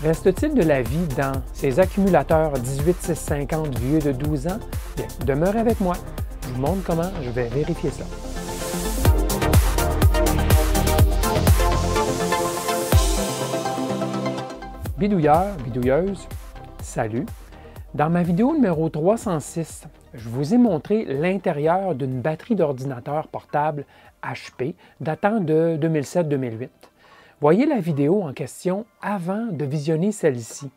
Reste-t-il de la vie dans ces accumulateurs 18650 vieux de 12 ans? Bien, demeurez avec moi. Je vous montre comment je vais vérifier ça. Bidouilleur, bidouilleuse, salut! Dans ma vidéo numéro 306, je vous ai montré l'intérieur d'une batterie d'ordinateur portable HP datant de 2007-2008. Voyez la vidéo en question avant de visionner celle-ci.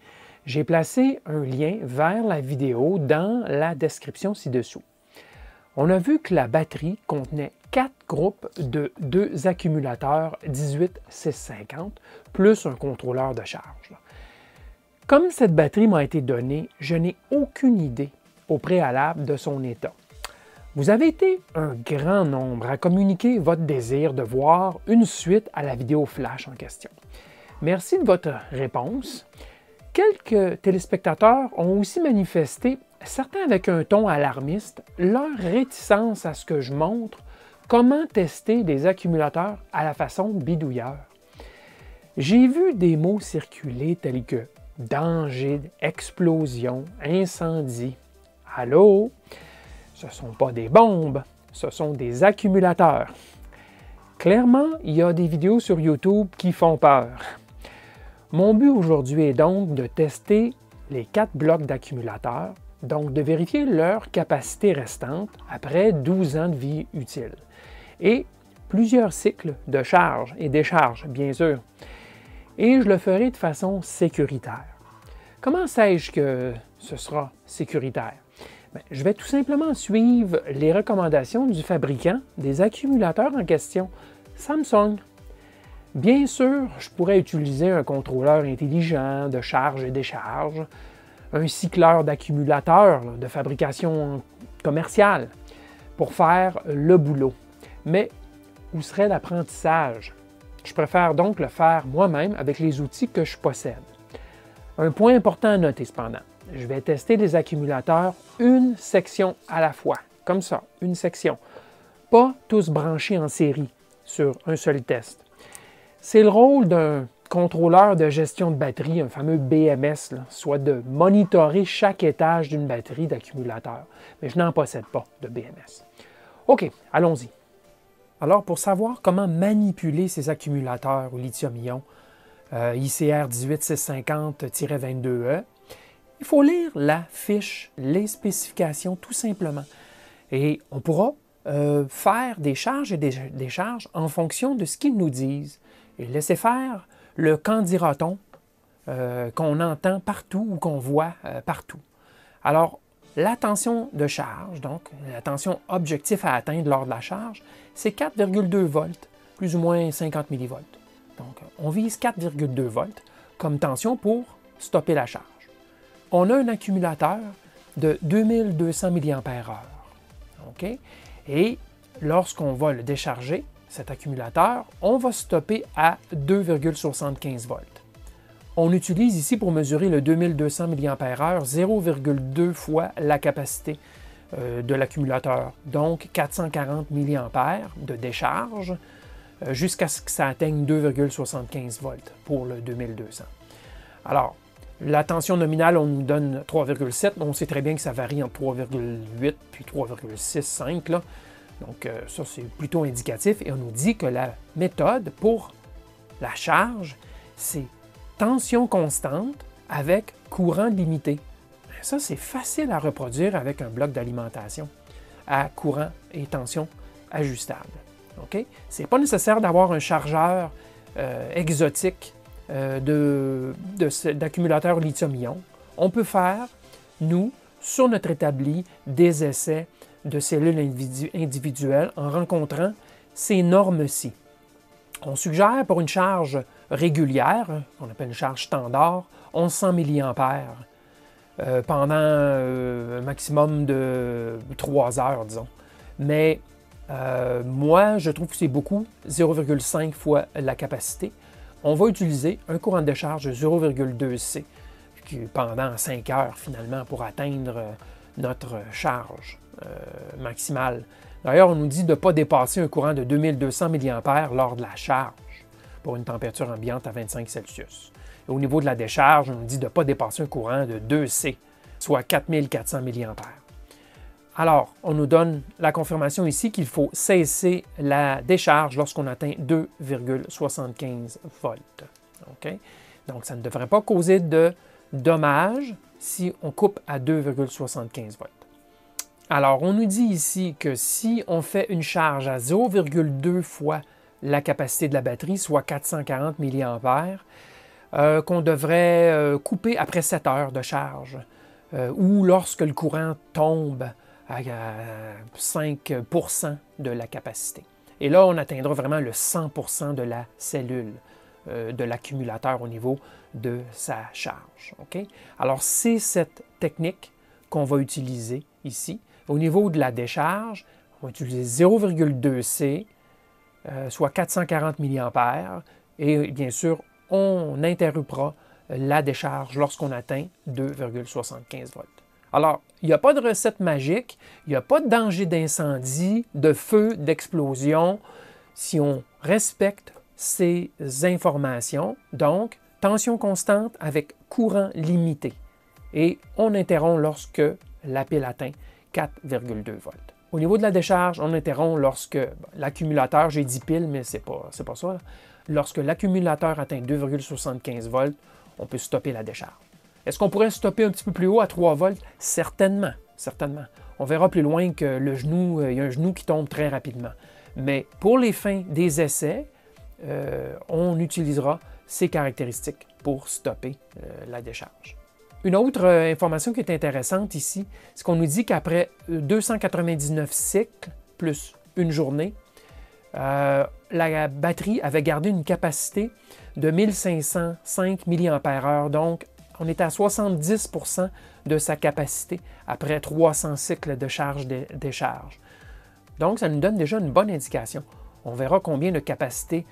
J'ai placé un lien vers la vidéo dans la description ci-dessous. On a vu que la batterie contenait 4 groupes de 2 accumulateurs 18650 plus un contrôleur de charge. Comme cette batterie m'a été donnée, je n'ai aucune idée au préalable de son état. Vous avez été un grand nombre à communiquer votre désir de voir une suite à la vidéo flash en question. Merci de votre réponse. Quelques téléspectateurs ont aussi manifesté, certains avec un ton alarmiste, leur réticence à ce que je montre comment tester des accumulateurs à la façon bidouilleur. J'ai vu des mots circuler tels que danger, explosion, incendie. Allô? Ce ne sont pas des bombes, ce sont des accumulateurs. Clairement, il y a des vidéos sur YouTube qui font peur. Mon but aujourd'hui est donc de tester les 4 blocs d'accumulateurs, donc de vérifier leur capacité restante après 12 ans de vie utile. Et plusieurs cycles de charge et décharge, bien sûr. Et je le ferai de façon sécuritaire. Comment sais-je que ce sera sécuritaire? Bien, je vais tout simplement suivre les recommandations du fabricant des accumulateurs en question, Samsung. Bien sûr, je pourrais utiliser un contrôleur intelligent de charge et décharge, un cycleur d'accumulateurs de fabrication commerciale pour faire le boulot. Mais où serait l'apprentissage? Je préfère donc le faire moi-même avec les outils que je possède. Un point important à noter cependant, je vais tester les accumulateurs une section à la fois, comme ça, une section. Pas tous branchés en série sur un seul test. C'est le rôle d'un contrôleur de gestion de batterie, un fameux BMS, soit de monitorer chaque étage d'une batterie d'accumulateur. Mais je n'en possède pas de BMS. OK, allons-y. Alors, pour savoir comment manipuler ces accumulateurs au lithium-ion ICR 18650-22E, il faut lire la fiche, les spécifications tout simplement. Et on pourra faire des charges et des décharges en fonction de ce qu'ils nous disent. Et laisser faire le qu'en dira-t-on qu'on entend partout ou qu'on voit partout. Alors, la tension de charge, donc la tension objectif à atteindre lors de la charge, c'est 4,2 volts, plus ou moins 50 millivolts. Donc, on vise 4,2 volts comme tension pour stopper la charge. On a un accumulateur de 2200 mAh. OK? Et lorsqu'on va le décharger, cet accumulateur, on va stopper à 2,75 volts. On utilise ici pour mesurer le 2200 mAh 0,2 fois la capacité de l'accumulateur, donc 440 mA de décharge jusqu'à ce que ça atteigne 2,75 volts pour le 2200. Alors, la tension nominale, on nous donne 3,7, on sait très bien que ça varie entre 3,8 puis 3,65 là. Donc, ça, c'est plutôt indicatif et on nous dit que la méthode pour la charge, c'est tension constante avec courant limité. Ça, c'est facile à reproduire avec un bloc d'alimentation à courant et tension ajustables. Okay? Ce n'est pas nécessaire d'avoir un chargeur exotique d'accumulateur lithium-ion. On peut faire, nous, sur notre établi, des essais de cellules individuelles en rencontrant ces normes-ci. On suggère pour une charge régulière, qu'on appelle une charge standard, 1100 mA pendant un maximum de 3 heures, disons. Mais moi, je trouve que c'est beaucoup, 0,5 fois la capacité. On va utiliser un courant de décharge de 0,2C pendant 5 heures, finalement, pour atteindre notre charge maximale. D'ailleurs, on nous dit de ne pas dépasser un courant de 2200 mA lors de la charge pour une température ambiante à 25 Celsius. Au niveau de la décharge, on nous dit de ne pas dépasser un courant de 2C, soit 4400 mA. Alors, on nous donne la confirmation ici qu'il faut cesser la décharge lorsqu'on atteint 2,75 volts. Okay? Donc, ça ne devrait pas causer de dommages si on coupe à 2,75 volts. Alors, on nous dit ici que si on fait une charge à 0,2 fois la capacité de la batterie, soit 440 mA, qu'on devrait couper après 7 heures de charge, ou lorsque le courant tombe à 5 % de la capacité. Et là, on atteindra vraiment le 100 % de la cellule, de l'accumulateur au niveau de sa charge. Okay? Alors, c'est cette technique qu'on va utiliser ici. Au niveau de la décharge, on va utiliser 0,2 C, soit 440 mA, et bien sûr, on interrompra la décharge lorsqu'on atteint 2,75 volts. Alors, il n'y a pas de recette magique, il n'y a pas de danger d'incendie, de feu, d'explosion, si on respecte ces informations. Donc, tension constante avec courant limité. Et on interrompt lorsque la pile atteint 4,2 volts. Au niveau de la décharge, on interrompt lorsque l'accumulateur, j'ai dit pile, mais c'est pas ça. Là. Lorsque l'accumulateur atteint 2,75 volts, on peut stopper la décharge. Est-ce qu'on pourrait stopper un petit peu plus haut à 3 volts? Certainement, certainement. On verra plus loin que le genou, il y a un genou qui tombe très rapidement. Mais pour les fins des essais, on utilisera ces caractéristiques pour stopper la décharge. Une autre information qui est intéressante ici, c'est qu'on nous dit qu'après 299 cycles plus une journée, la batterie avait gardé une capacité de 1505 mAh, donc on est à 70 % de sa capacité après 300 cycles de charge-décharge. Donc, ça nous donne déjà une bonne indication. On verra combien de capacité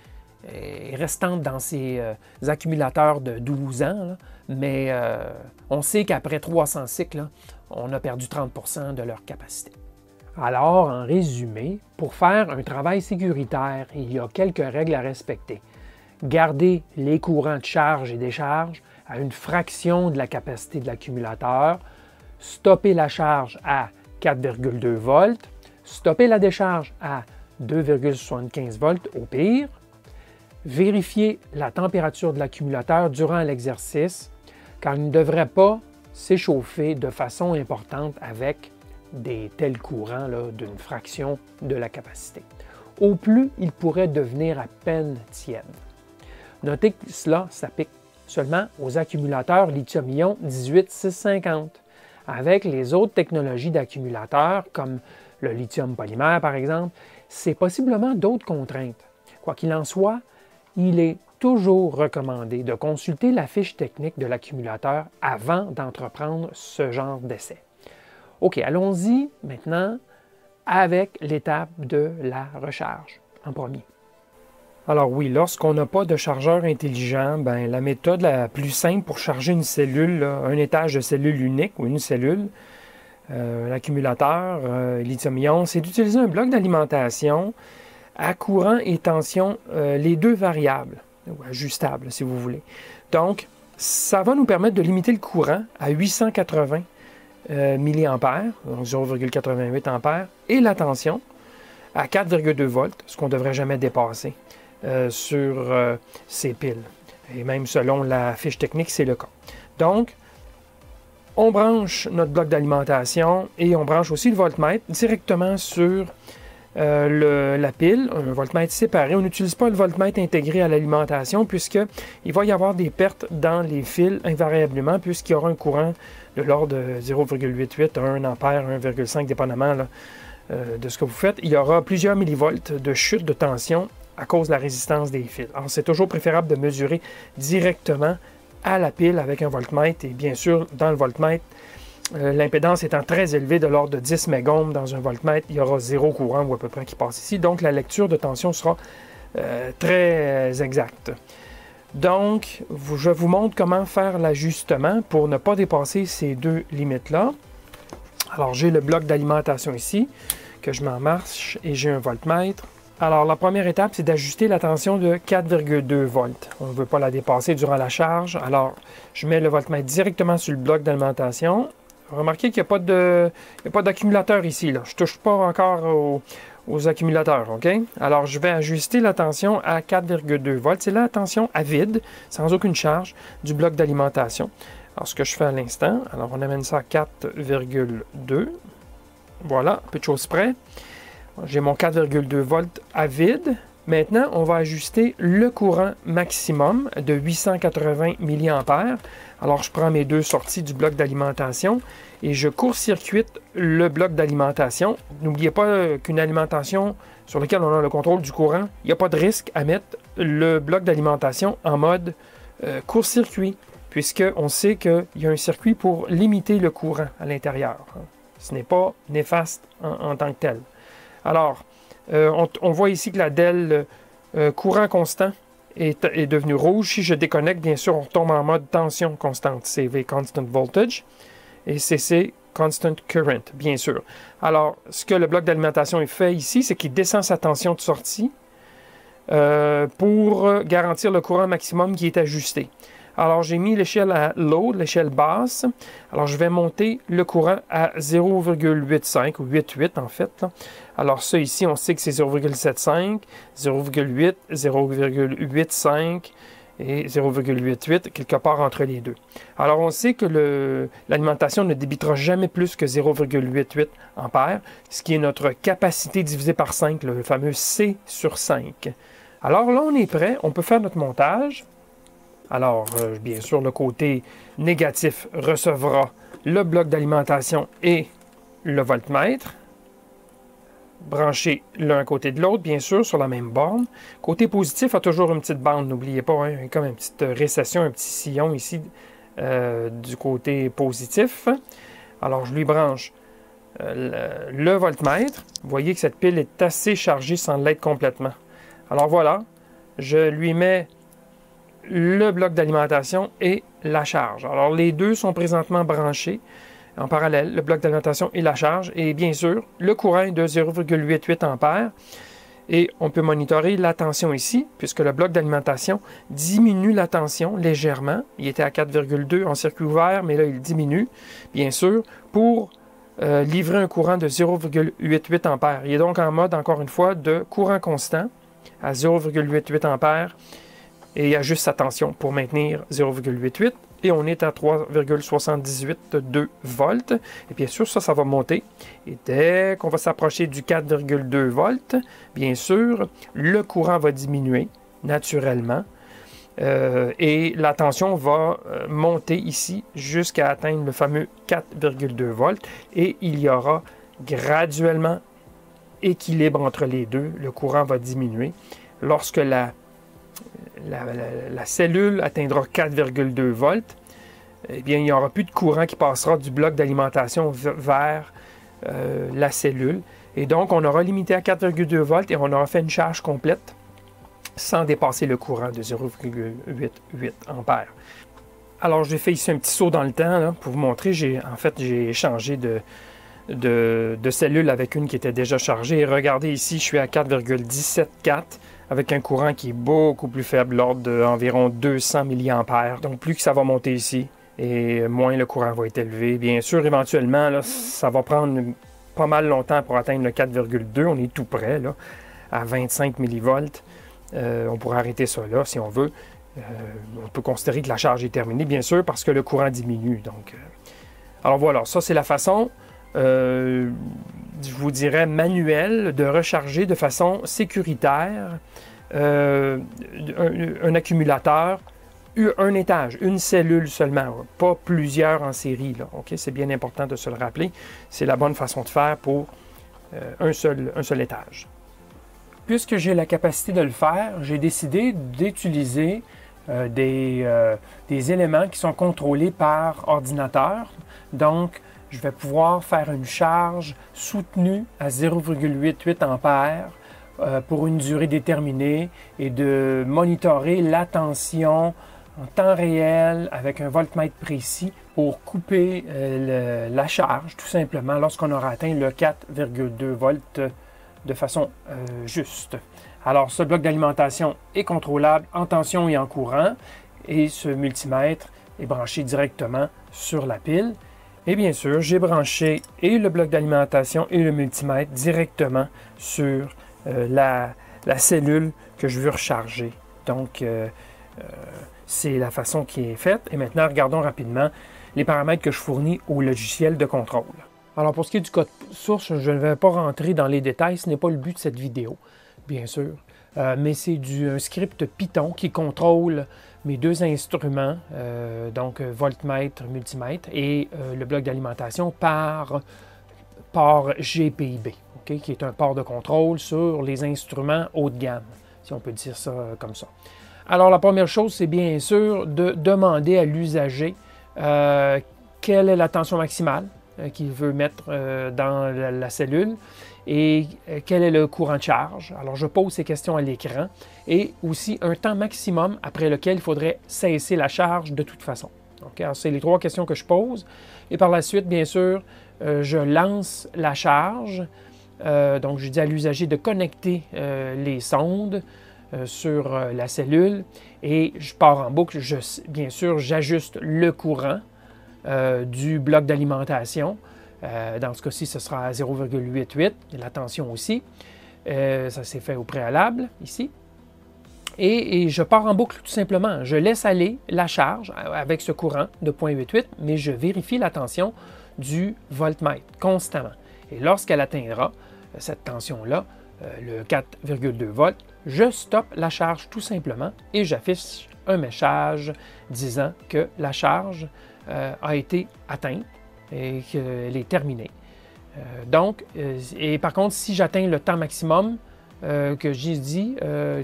est restante dans ces accumulateurs de 12 ans, là, mais on sait qu'après 300 cycles, là, on a perdu 30 % de leur capacité. Alors, en résumé, pour faire un travail sécuritaire, il y a quelques règles à respecter. Garder les courants de charge et décharge à une fraction de la capacité de l'accumulateur, stopper la charge à 4,2 volts, stopper la décharge à 2,75 volts au pire, vérifier la température de l'accumulateur durant l'exercice, car il ne devrait pas s'échauffer de façon importante avec des tels courants d'une fraction de la capacité. Au plus, il pourrait devenir à peine tiède. Notez que cela s'applique seulement aux accumulateurs lithium-ion 18650. Avec les autres technologies d'accumulateurs, comme le lithium polymère par exemple, c'est possiblement d'autres contraintes. Quoi qu'il en soit, il est toujours recommandé de consulter la fiche technique de l'accumulateur avant d'entreprendre ce genre d'essai. OK, allons-y maintenant avec l'étape de la recharge en premier. Alors oui, lorsqu'on n'a pas de chargeur intelligent, la méthode la plus simple pour charger une cellule, un étage de cellule unique ou une cellule, l'accumulateur lithium-ion, c'est d'utiliser un bloc d'alimentation à courant et tension, les deux variables, ou ajustables si vous voulez. Donc, ça va nous permettre de limiter le courant à 880 mA, donc 0,88 A, et la tension à 4,2 volts, ce qu'on ne devrait jamais dépasser sur ces piles. Et même selon la fiche technique, c'est le cas. Donc, on branche notre bloc d'alimentation et on branche aussi le voltmètre directement sur la pile, un voltmètre séparé. On n'utilise pas le voltmètre intégré à l'alimentation puisqu'il va y avoir des pertes dans les fils invariablement puisqu'il y aura un courant de l'ordre de 0,88 à 1 A, 1,5 dépendamment de ce que vous faites. Il y aura plusieurs millivolts de chute de tension à cause de la résistance des fils. Alors, c'est toujours préférable de mesurer directement à la pile avec un voltmètre et bien sûr, dans le voltmètre, l'impédance étant très élevée de l'ordre de 10 mégohms dans un voltmètre, il y aura 0 courant ou à peu près qui passe ici. Donc, la lecture de tension sera très exacte. Donc, je vous montre comment faire l'ajustement pour ne pas dépasser ces deux limites-là. Alors, j'ai le bloc d'alimentation ici, que je m'en marche, et j'ai un voltmètre. Alors, la première étape, c'est d'ajuster la tension de 4,2 volts. On ne veut pas la dépasser durant la charge. Alors, je mets le voltmètre directement sur le bloc d'alimentation. Remarquez qu'il n'y a pas d'accumulateur ici, là. Je ne touche pas encore aux accumulateurs, OK? Alors, je vais ajuster la tension à 4,2 volts. C'est la tension à vide, sans aucune charge, du bloc d'alimentation. Alors, ce que je fais à l'instant, alors on amène ça à 4,2. Voilà, peu de choses près. J'ai mon 4,2 volts à vide. Maintenant, on va ajuster le courant maximum de 880 mA. Alors, je prends mes deux sorties du bloc d'alimentation et je court-circuite le bloc d'alimentation. N'oubliez pas qu'une alimentation sur laquelle on a le contrôle du courant, il n'y a pas de risque à mettre le bloc d'alimentation en mode court-circuit, puisqu'on sait qu'il y a un circuit pour limiter le courant à l'intérieur. Ce n'est pas néfaste en tant que tel. Alors, on voit ici que la DEL courant constant est devenue rouge. Si je déconnecte, bien sûr, on retombe en mode tension constante, CV, Constant Voltage, et CC, Constant Current, bien sûr. Alors, ce que le bloc d'alimentation fait ici, c'est qu'il descend sa tension de sortie pour garantir le courant maximum qui est ajusté. Alors, j'ai mis l'échelle à load, l'échelle basse. Alors, je vais monter le courant à 0,85 ou 8,8 en fait, là. Alors, ça ici, on sait que c'est 0,75, 0,8, 0,85 et 0,88, quelque part entre les deux. Alors, on sait que l'alimentation ne débitera jamais plus que 0,88 ampères, ce qui est notre capacité divisée par 5, le fameux C sur 5. Alors là, on est prêt, on peut faire notre montage. Alors, bien sûr, le côté négatif recevra le bloc d'alimentation et le voltmètre, branchés l'un à côté de l'autre, bien sûr, sur la même borne. Côté positif a toujours une petite bande, n'oubliez pas, hein, comme une petite récession, un petit sillon ici du côté positif. Alors, je lui branche le voltmètre. Vous voyez que cette pile est assez chargée sans l'être complètement. Alors voilà, je lui mets le bloc d'alimentation et la charge. Alors, les deux sont présentement branchés en parallèle, le bloc d'alimentation et la charge. Et bien sûr, le courant est de 0,88 ampères. Et on peut monitorer la tension ici, puisque le bloc d'alimentation diminue la tension légèrement. Il était à 4,2 en circuit ouvert, mais là, il diminue, bien sûr, pour livrer un courant de 0,88 ampères. Il est donc en mode, encore une fois, de courant constant à 0,88 ampères. Et il ajuste sa tension pour maintenir 0,88 et on est à 3,782 volts. Et bien sûr, ça va monter. Et dès qu'on va s'approcher du 4,2 volts, bien sûr, le courant va diminuer naturellement. Et la tension va monter ici jusqu'à atteindre le fameux 4,2 volts. Et il y aura graduellement équilibre entre les deux. Le courant va diminuer. Lorsque la cellule atteindra 4,2 volts, eh bien, il n'y aura plus de courant qui passera du bloc d'alimentation vers la cellule. Et donc, on aura limité à 4,2 volts et on aura fait une charge complète sans dépasser le courant de 0,88 ampères. Alors, j'ai fait ici un petit saut dans le temps là, pour vous montrer. J'ai changé de cellule avec une qui était déjà chargée. Et regardez ici, je suis à 4,174 avec un courant qui est beaucoup plus faible, l'ordre d'environ 200 mA. Donc, plus que ça va monter ici, et moins le courant va être élevé. Bien sûr, éventuellement, là, ça va prendre pas mal longtemps pour atteindre le 4,2. On est tout près, là, à 25 millivolts. On pourrait arrêter ça là, si on veut. On peut considérer que la charge est terminée, bien sûr, parce que le courant diminue. Donc, alors voilà, ça c'est la façon, je vous dirais, manuelle de recharger de façon sécuritaire un accumulateur, un étage, une cellule seulement, pas plusieurs en série. Là, okay? C'est bien important de se le rappeler. C'est la bonne façon de faire pour un seul étage. Puisque j'ai la capacité de le faire, j'ai décidé d'utiliser des éléments qui sont contrôlés par ordinateur. Donc, je vais pouvoir faire une charge soutenue à 0,88 ampères pour une durée déterminée et de monitorer la tension en temps réel avec un voltmètre précis pour couper la charge, tout simplement, lorsqu'on aura atteint le 4,2 volts de façon juste. Alors, ce bloc d'alimentation est contrôlable en tension et en courant, et ce multimètre est branché directement sur la pile. Et bien sûr, j'ai branché et le bloc d'alimentation et le multimètre directement sur la cellule que je veux recharger. Donc, c'est la façon qui est faite. Et maintenant, regardons rapidement les paramètres que je fournis au logiciel de contrôle. Alors, pour ce qui est du code source, je ne vais pas rentrer dans les détails. Ce n'est pas le but de cette vidéo, bien sûr. Mais c'est un script Python qui contrôle mes deux instruments, donc voltmètre, multimètre et le bloc d'alimentation par port GPIB, okay, qui est un port de contrôle sur les instruments haut de gamme, si on peut dire ça comme ça. Alors, la première chose, c'est bien sûr de demander à l'usager quelle est la tension maximale qu'il veut mettre dans la cellule et quel est le courant de charge. Alors, je pose ces questions à l'écran et aussi un temps maximum après lequel il faudrait cesser la charge de toute façon. Okay? Alors, c'est les trois questions que je pose. Et par la suite, bien sûr, je lance la charge. Donc, je dis à l'usager de connecter les sondes sur la cellule et je pars en boucle. Bien sûr, j'ajuste le courant du bloc d'alimentation. Dans ce cas-ci, ce sera à 0,88, la tension aussi. Ça s'est fait au préalable, ici. Et je pars en boucle tout simplement. Je laisse aller la charge avec ce courant de 0,88, mais je vérifie la tension du voltmètre constamment. Et lorsqu'elle atteindra cette tension-là, le 4,2 volts, je stoppe la charge tout simplement et j'affiche un message disant que la charge a été atteinte et qu'elle est terminée. Et par contre, si j'atteins le temps maximum que j'ai dit,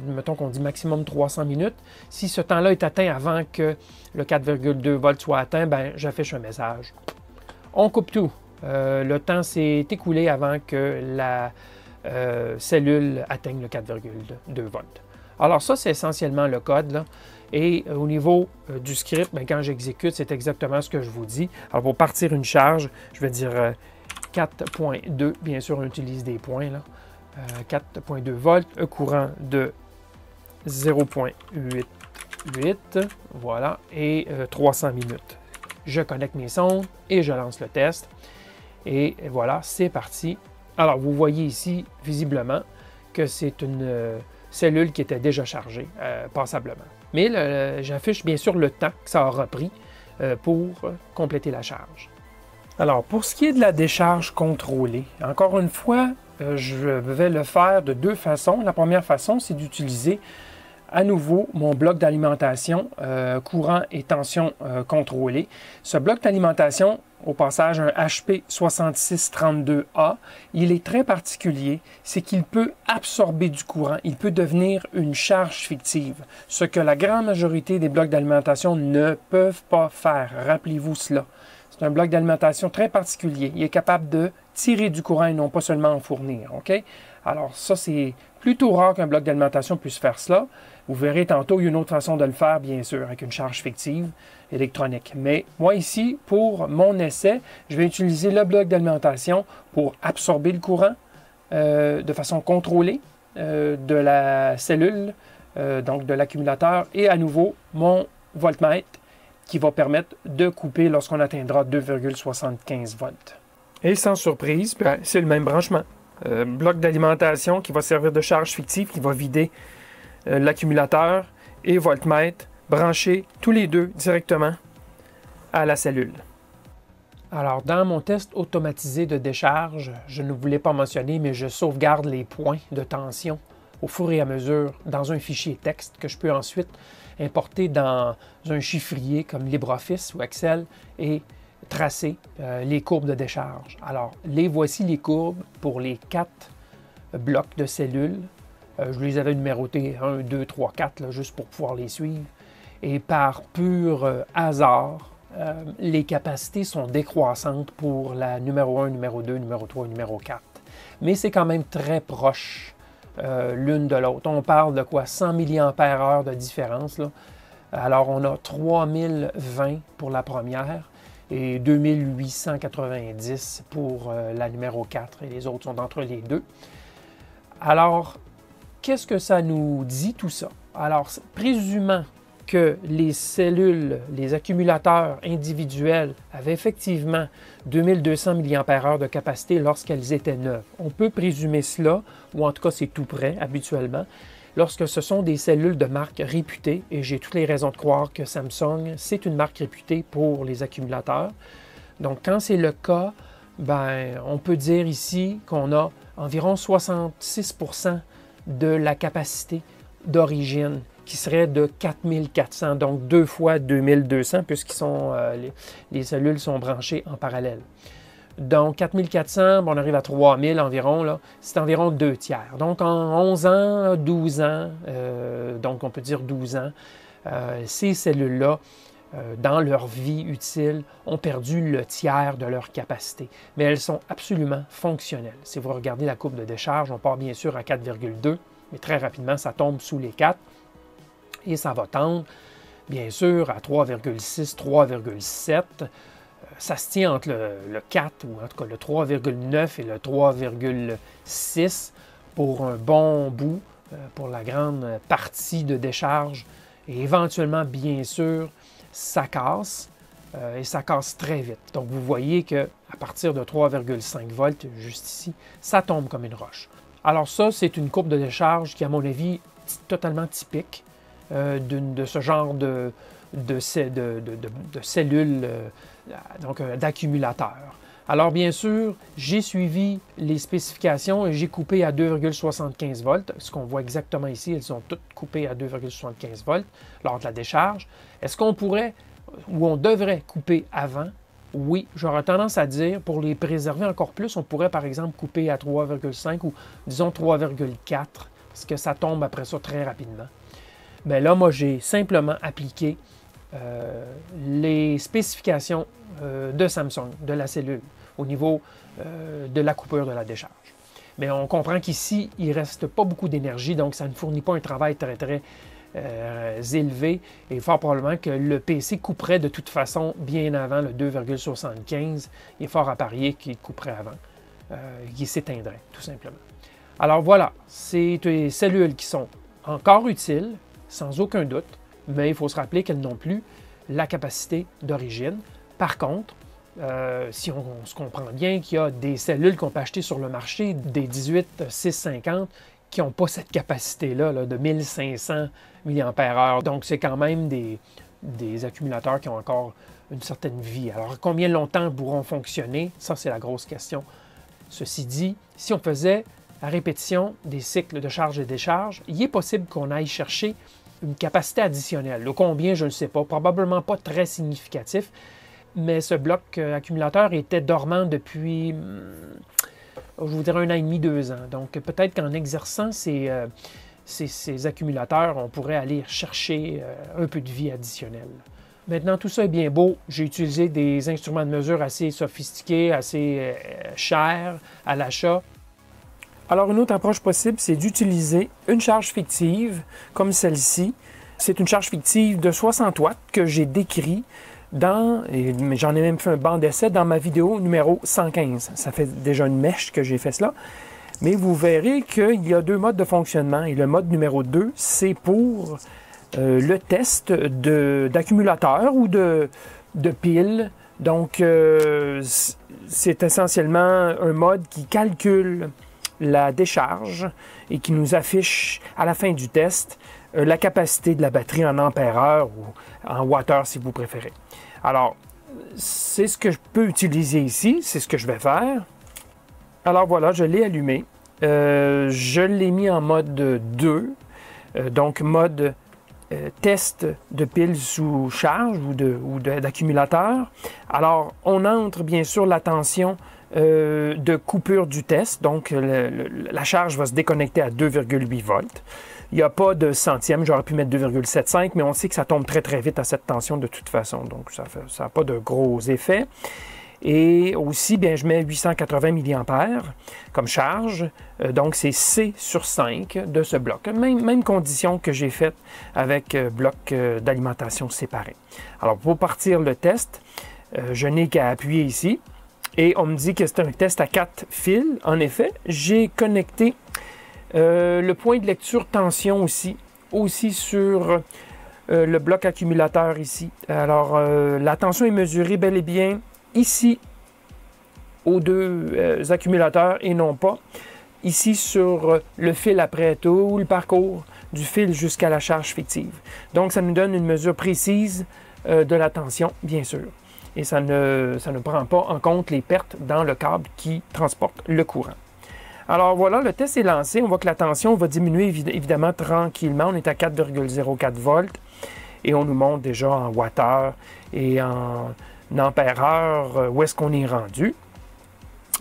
mettons qu'on dit maximum 300 minutes, si ce temps-là est atteint avant que le 4,2 volts soit atteint, ben, j'affiche un message. On coupe tout. Le temps s'est écoulé avant que la cellule atteigne le 4,2 volts. Alors ça, c'est essentiellement le code, là. Et au niveau du script, bien, quand j'exécute, c'est exactement ce que je vous dis. Alors pour partir une charge, je vais dire 4,2. Bien sûr, on utilise des points, là. 4,2 volts, un courant de 0,88, voilà, et 300 minutes. Je connecte mes sondes et je lance le test. Et voilà, c'est parti. Alors, vous voyez ici, visiblement, que c'est une cellule qui était déjà chargée passablement. Mais j'affiche bien sûr le temps que ça aura pris pour compléter la charge. Alors, pour ce qui est de la décharge contrôlée, encore une fois, je vais le faire de deux façons. La première façon, c'est d'utiliser à nouveau mon bloc d'alimentation courant et tension contrôlée. Ce bloc d'alimentation, au passage, un HP6632A, il est très particulier, c'est qu'il peut absorber du courant, il peut devenir une charge fictive, ce que la grande majorité des blocs d'alimentation ne peuvent pas faire. Rappelez-vous cela. C'est un bloc d'alimentation très particulier. Il est capable de tirer du courant et non pas seulement en fournir. OK? Alors ça, c'est plutôt rare qu'un bloc d'alimentation puisse faire cela. Vous verrez tantôt, il y a une autre façon de le faire, bien sûr, avec une charge fictive électronique. Mais moi ici, pour mon essai, je vais utiliser le bloc d'alimentation pour absorber le courant de façon contrôlée de la cellule, donc de l'accumulateur, et à nouveau mon voltmètre qui va permettre de couper lorsqu'on atteindra 2,75 volts. Et sans surprise, c'est le même branchement. Bloc d'alimentation qui va servir de charge fictive, qui va vider l'accumulateur et voltmètre branchés tous les deux directement à la cellule. Alors, dans mon test automatisé de décharge, je ne voulais pas mentionner, mais je sauvegarde les points de tension au fur et à mesure dans un fichier texte que je peux ensuite importer dans un chiffrier comme LibreOffice ou Excel et tracer les courbes de décharge. Alors, voici les courbes pour les 4 blocs de cellules. Je les avais numérotés 1, 2, 3, 4, là, juste pour pouvoir les suivre. Et par pur hasard, les capacités sont décroissantes pour la numéro 1, numéro 2, numéro 3 et numéro 4. Mais c'est quand même très proche l'une de l'autre. On parle de quoi? 100 mAh de différence, là. Alors, on a 3020 pour la première et 2890 pour la numéro 4 et les autres sont entre les deux. Alors, qu'est-ce que ça nous dit tout ça? Alors, présumant que les cellules, les accumulateurs individuels avaient effectivement 2200 mAh de capacité lorsqu'elles étaient neuves. On peut présumer cela, ou en tout cas c'est tout près habituellement, lorsque ce sont des cellules de marque réputée, et j'ai toutes les raisons de croire que Samsung, c'est une marque réputée pour les accumulateurs. Donc quand c'est le cas, ben, on peut dire ici qu'on a environ 66% de la capacité d'origine qui serait de 4400, donc 2 fois 2200, puisque les cellules sont branchées en parallèle. Donc 4400, on arrive à 3000 environ, c'est environ 2 tiers. Donc en 11 ans, 12 ans, donc on peut dire 12 ans, ces cellules-là, dans leur vie utile, ont perdu le tiers de leur capacité. Mais elles sont absolument fonctionnelles. Si vous regardez la courbe de décharge, on part bien sûr à 4,2, mais très rapidement, ça tombe sous les 4. Et ça va tendre, bien sûr, à 3,6, 3,7. Ça se tient entre le 4, ou en tout cas le 3,9 et le 3,6 pour un bon bout, pour la grande partie de décharge. Et éventuellement, bien sûr, ça casse, et ça casse très vite. Donc, vous voyez qu'à partir de 3,5 volts, juste ici, ça tombe comme une roche. Alors ça, c'est une courbe de décharge qui, à mon avis, est totalement typique de ce genre de cellules, donc d'accumulateurs. Alors bien sûr, j'ai suivi les spécifications et j'ai coupé à 2,75 volts. Ce qu'on voit exactement ici, elles sont toutes coupées à 2,75 volts lors de la décharge. Est-ce qu'on pourrait ou on devrait couper avant? Oui, j'aurais tendance à dire, pour les préserver encore plus, on pourrait par exemple couper à 3,5 ou disons 3,4 parce que ça tombe après ça très rapidement. Mais là, moi, j'ai simplement appliqué les spécifications de Samsung, de la cellule, au niveau de la coupure de la décharge. Mais on comprend qu'ici, il ne reste pas beaucoup d'énergie, donc ça ne fournit pas un travail très, très élevé. Et fort probablement que le PC couperait de toute façon bien avant le 2,75. Il est fort à parier qu'il couperait avant, qu'il s'éteindrait, tout simplement. Alors voilà, c'est des cellules qui sont encore utiles, sans aucun doute, mais il faut se rappeler qu'elles n'ont plus la capacité d'origine. Par contre, si on se comprend bien qu'il y a des cellules qu'on peut acheter sur le marché, des 18650, qui n'ont pas cette capacité-là de 1500 mAh. Donc, c'est quand même des accumulateurs qui ont encore une certaine vie. Alors, combien longtemps pourront fonctionner? Ça, c'est la grosse question. Ceci dit, si on faisait à répétition des cycles de charge et décharge, il est possible qu'on aille chercher une capacité additionnelle. Le combien, je ne sais pas, probablement pas très significatif, mais ce bloc accumulateur était dormant depuis, je vous dirais, 1 an et demi, 2 ans. Donc peut-être qu'en exerçant ces accumulateurs, on pourrait aller chercher un peu de vie additionnelle. Maintenant, tout ça est bien beau. J'ai utilisé des instruments de mesure assez sophistiqués, assez chers à l'achat. Alors, une autre approche possible, c'est d'utiliser une charge fictive comme celle-ci. C'est une charge fictive de 60 watts que j'ai décrit j'en ai même fait un banc d'essai dans ma vidéo numéro 115. Ça fait déjà une mèche que j'ai fait cela. Mais vous verrez qu'il y a 2 modes de fonctionnement. Et le mode numéro 2, c'est pour le test d'accumulateurs ou de piles. Donc, c'est essentiellement un mode qui calcule la décharge et qui nous affiche à la fin du test la capacité de la batterie en ampères-heure ou en watts-heure si vous préférez. Alors, c'est ce que je peux utiliser ici, c'est ce que je vais faire. Alors voilà, je l'ai allumé. Je l'ai mis en mode 2, donc mode test de piles sous charge ou d'accumulateur. Alors, on entre bien sûr la tension de coupure du test, donc la charge va se déconnecter à 2,8 volts. Il n'y a pas de centième, j'aurais pu mettre 2,75, mais on sait que ça tombe très très vite à cette tension de toute façon, donc ça n'a pas de gros effets. Et aussi, bien, je mets 880 mA comme charge, donc c'est C sur 5 de ce bloc. Même condition que j'ai faite avec bloc d'alimentation séparé. Alors, pour partir le test, je n'ai qu'à appuyer ici. Et on me dit que c'est un test à 4 fils. En effet, j'ai connecté Le point de lecture tension aussi sur le bloc accumulateur ici. Alors, la tension est mesurée bel et bien ici aux deux accumulateurs et non pas ici sur le fil après tout le parcours du fil jusqu'à la charge fictive. Donc, ça nous donne une mesure précise de la tension, bien sûr. Et ça ne prend pas en compte les pertes dans le câble qui transporte le courant. Alors voilà, le test est lancé. On voit que la tension va diminuer évidemment tranquillement. On est à 4,04 volts et on nous montre déjà en wattheure et en ampère-heure où est-ce qu'on est rendu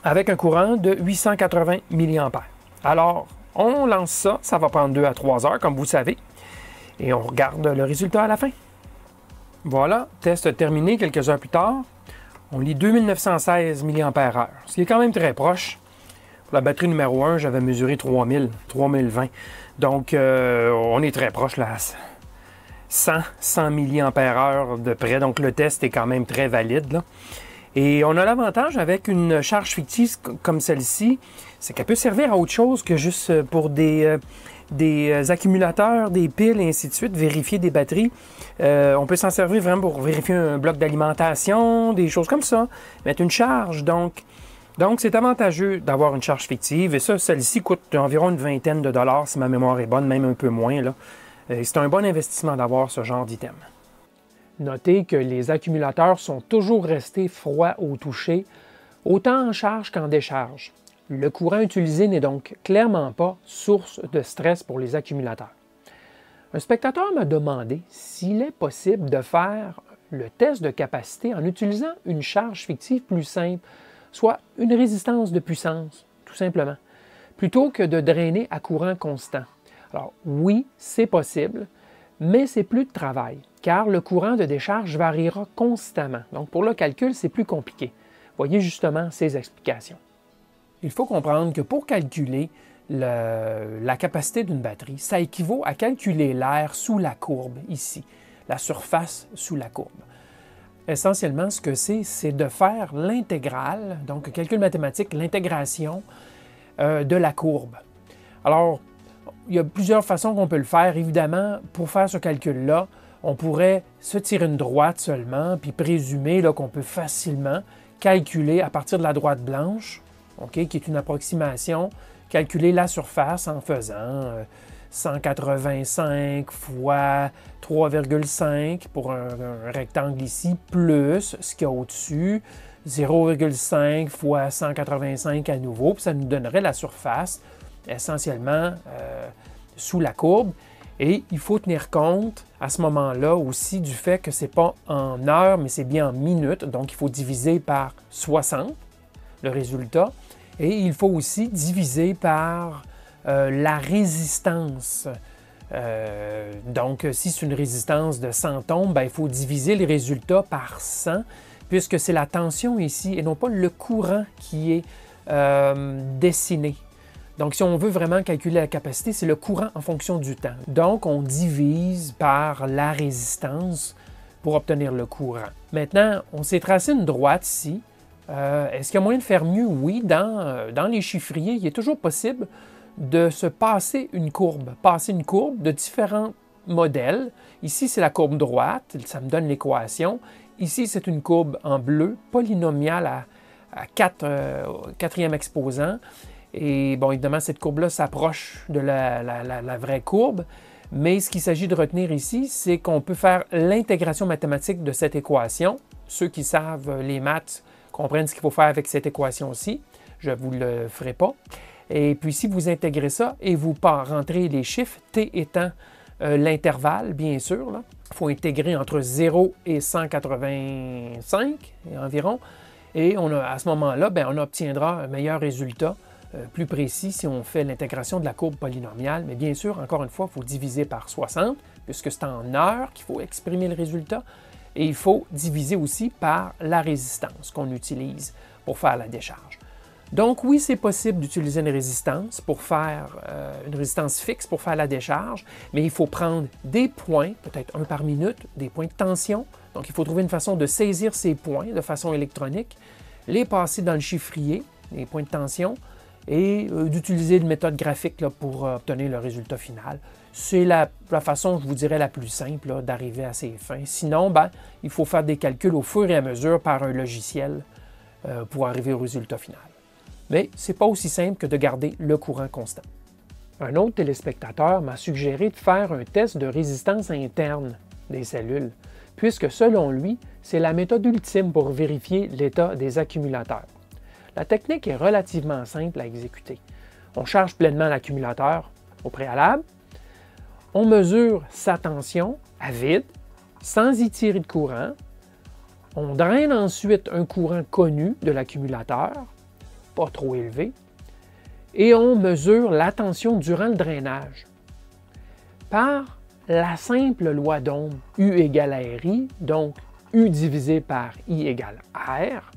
avec un courant de 880 mA. Alors, on lance ça. Ça va prendre 2 à 3 heures, comme vous savez. Et on regarde le résultat à la fin. Voilà, test terminé quelques heures plus tard. On lit 2916 mAh, ce qui est quand même très proche. Pour la batterie numéro 1, j'avais mesuré 3020. Donc, on est très proche, là, 100 mAh de près. Donc, le test est quand même très valide, là. Et on a l'avantage avec une charge fictive comme celle-ci, c'est qu'elle peut servir à autre chose que juste pour des accumulateurs, des piles et ainsi de suite, vérifier des batteries. On peut s'en servir vraiment pour vérifier un bloc d'alimentation, des choses comme ça, mettre une charge. Donc c'est avantageux d'avoir une charge fictive. Et ça, celle-ci coûte environ une vingtaine de dollars, si ma mémoire est bonne, même un peu moins, là. C'est un bon investissement d'avoir ce genre d'item. Notez que les accumulateurs sont toujours restés froids au toucher, autant en charge qu'en décharge. Le courant utilisé n'est donc clairement pas source de stress pour les accumulateurs. Un spectateur m'a demandé s'il est possible de faire le test de capacité en utilisant une charge fictive plus simple, soit une résistance de puissance, tout simplement, plutôt que de drainer à courant constant. Alors oui, c'est possible, mais c'est plus de travail, car le courant de décharge variera constamment. Donc pour le calcul, c'est plus compliqué. Voyez justement ces explications. Il faut comprendre que pour calculer la capacité d'une batterie, ça équivaut à calculer l'air sous la courbe, ici, la surface sous la courbe. Essentiellement, ce que c'est de faire l'intégrale, donc calcul mathématique, l'intégration de la courbe. Alors, il y a plusieurs façons qu'on peut le faire. Évidemment, pour faire ce calcul-là, on pourrait se tirer une droite seulement, puis présumer qu'on peut facilement calculer à partir de la droite blanche, qui est une approximation, calculer la surface en faisant 185 fois 3,5 pour un rectangle ici, plus ce qu'il y a au-dessus, 0,5 fois 185 à nouveau, puis ça nous donnerait la surface essentiellement sous la courbe. Et il faut tenir compte à ce moment-là aussi du fait que ce n'est pas en heures, mais c'est bien en minutes. Donc, il faut diviser par 60 le résultat. Et il faut aussi diviser par la résistance. Donc, si c'est une résistance de 100 ohms, il faut diviser le résultat par 100, puisque c'est la tension ici et non pas le courant qui est dessiné. Donc, si on veut vraiment calculer la capacité, c'est le courant en fonction du temps. Donc, on divise par la résistance pour obtenir le courant. Maintenant, on s'est tracé une droite ici. Est-ce qu'il y a moyen de faire mieux? Oui, dans les chiffriers, il est toujours possible de se passer une courbe de différents modèles. Ici, c'est la courbe droite, ça me donne l'équation. Ici, c'est une courbe en bleu, polynomiale à 4e exposant. Et bon, évidemment, cette courbe-là s'approche de la vraie courbe, mais ce qu'il s'agit de retenir ici, c'est qu'on peut faire l'intégration mathématique de cette équation. Ceux qui savent les maths comprennent ce qu'il faut faire avec cette équation-ci. Je ne vous le ferai pas. Et puis, si vous intégrez ça et vous rentrez les chiffres, t étant l'intervalle, bien sûr, il faut intégrer entre 0 et 185 environ. Et à ce moment-là, on obtiendra un meilleur résultat plus précis si on fait l'intégration de la courbe polynomiale. Mais bien sûr, encore une fois, il faut diviser par 60, puisque c'est en heures qu'il faut exprimer le résultat. Et il faut diviser aussi par la résistance qu'on utilise pour faire la décharge. Donc oui, c'est possible d'utiliser une résistance pour faire une résistance fixe pour faire la décharge, mais il faut prendre des points, peut-être un par minute, des points de tension. Donc il faut trouver une façon de saisir ces points de façon électronique, les passer dans le chiffrier, les points de tension, et d'utiliser une méthode graphique là, pour obtenir le résultat final. C'est la façon, je vous dirais, la plus simple d'arriver à ces fins. Sinon, il faut faire des calculs au fur et à mesure par un logiciel pour arriver au résultat final. Mais ce n'est pas aussi simple que de garder le courant constant. Un autre téléspectateur m'a suggéré de faire un test de résistance interne des cellules, puisque selon lui, c'est la méthode ultime pour vérifier l'état des accumulateurs. La technique est relativement simple à exécuter. On charge pleinement l'accumulateur au préalable, on mesure sa tension à vide, sans y tirer de courant, on draine ensuite un courant connu de l'accumulateur, pas trop élevé, et on mesure la tension durant le drainage. Par la simple loi d'Ohm, U égale à RI, donc U divisé par I égale R,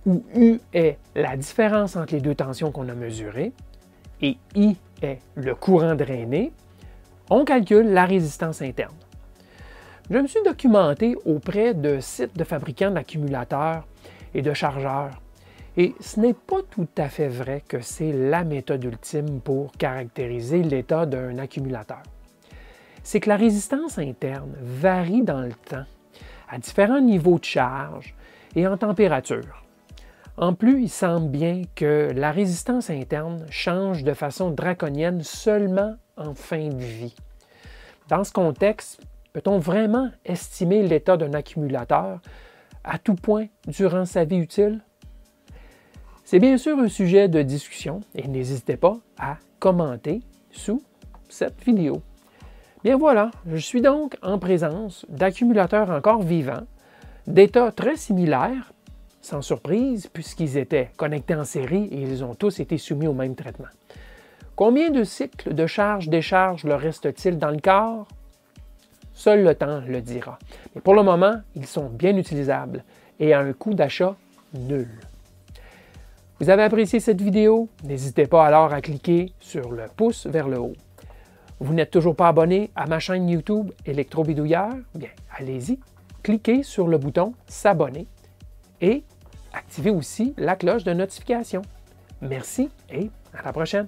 où U est la différence entre les deux tensions qu'on a mesurées et I est le courant drainé, on calcule la résistance interne. Je me suis documenté auprès de sites de fabricants d'accumulateurs et de chargeurs, et ce n'est pas tout à fait vrai que c'est la méthode ultime pour caractériser l'état d'un accumulateur. C'est que la résistance interne varie dans le temps, à différents niveaux de charge et en température. En plus, il semble bien que la résistance interne change de façon draconienne seulement en fin de vie. Dans ce contexte, peut-on vraiment estimer l'état d'un accumulateur à tout point durant sa vie utile? C'est bien sûr un sujet de discussion et n'hésitez pas à commenter sous cette vidéo. Bien voilà, je suis donc en présence d'accumulateurs encore vivants, d'états très similaires, sans surprise, puisqu'ils étaient connectés en série et ils ont tous été soumis au même traitement. Combien de cycles de charge-décharge leur reste-t-il dans le corps? Seul le temps le dira. Mais pour le moment, ils sont bien utilisables et à un coût d'achat nul. Vous avez apprécié cette vidéo? N'hésitez pas alors à cliquer sur le pouce vers le haut. Vous n'êtes toujours pas abonné à ma chaîne YouTube Électrobidouilleur? Bien, allez-y, cliquez sur le bouton s'abonner et activez aussi la cloche de notification. Merci et à la prochaine!